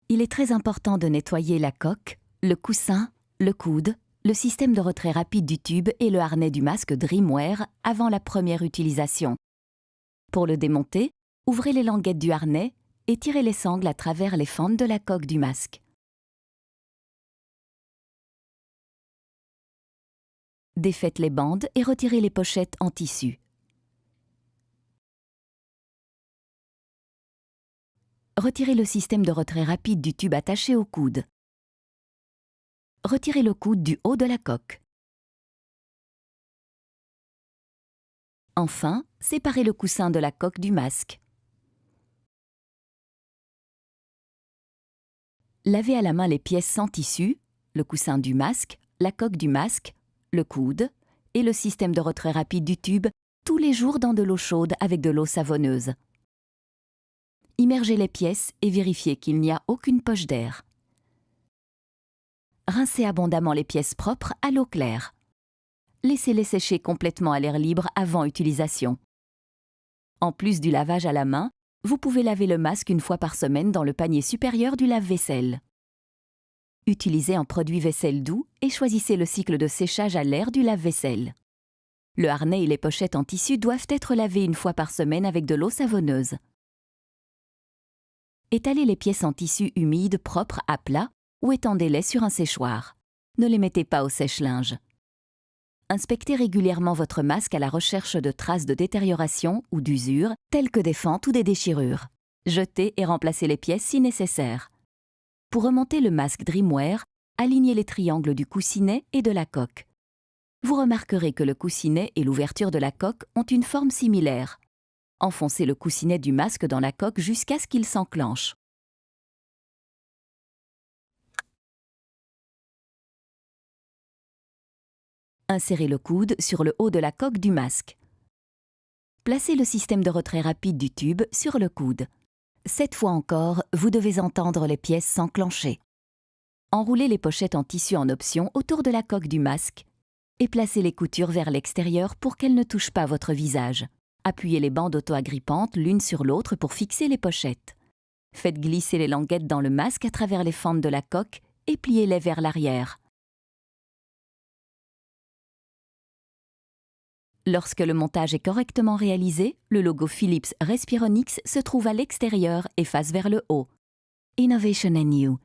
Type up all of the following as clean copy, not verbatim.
Il est très important de nettoyer la coque, le coussin, le coude, le système de retrait rapide du tube et le harnais du masque Dreamwear avant la première utilisation. Pour le démonter, ouvrez les languettes du harnais et tirez les sangles à travers les fentes de la coque du masque. Défaites les bandes et retirez les pochettes en tissu. Retirez le système de retrait rapide du tube attaché au coude. Retirez le coude du haut de la coque. Enfin, séparez le coussin de la coque du masque. Lavez à la main les pièces sans tissu, le coussin du masque, la coque du masque, le coude et le système de retrait rapide du tube tous les jours dans de l'eau chaude avec de l'eau savonneuse. Immergez les pièces et vérifiez qu'il n'y a aucune poche d'air. Rincez abondamment les pièces propres à l'eau claire. Laissez-les sécher complètement à l'air libre avant utilisation. En plus du lavage à la main, vous pouvez laver le masque une fois par semaine dans le panier supérieur du lave-vaisselle. Utilisez un produit vaisselle doux et choisissez le cycle de séchage à l'air du lave-vaisselle. Le harnais et les pochettes en tissu doivent être lavés une fois par semaine avec de l'eau savonneuse. Étalez les pièces en tissu humide propres à plat ou étendez-les sur un séchoir. Ne les mettez pas au sèche-linge. Inspectez régulièrement votre masque à la recherche de traces de détérioration ou d'usure, telles que des fentes ou des déchirures. Jetez et remplacez les pièces si nécessaire. Pour remonter le masque Dreamwear, alignez les triangles du coussinet et de la coque. Vous remarquerez que le coussinet et l'ouverture de la coque ont une forme similaire. Enfoncez le coussinet du masque dans la coque jusqu'à ce qu'il s'enclenche. Insérez le coude sur le haut de la coque du masque. Placez le système de retrait rapide du tube sur le coude. Cette fois encore, vous devez entendre les pièces s'enclencher. Enroulez les pochettes en tissu en option autour de la coque du masque et placez les coutures vers l'extérieur pour qu'elles ne touchent pas votre visage. Appuyez les bandes auto-agrippantes l'une sur l'autre pour fixer les pochettes. Faites glisser les languettes dans le masque à travers les fentes de la coque et pliez-les vers l'arrière. Lorsque le montage est correctement réalisé, le logo Philips Respironix se trouve à l'extérieur et face vers le haut. Innovation and New.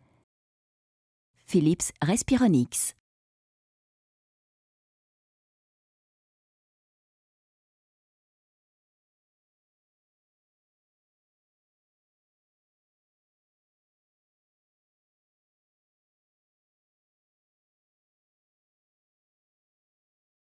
Philips Respironix.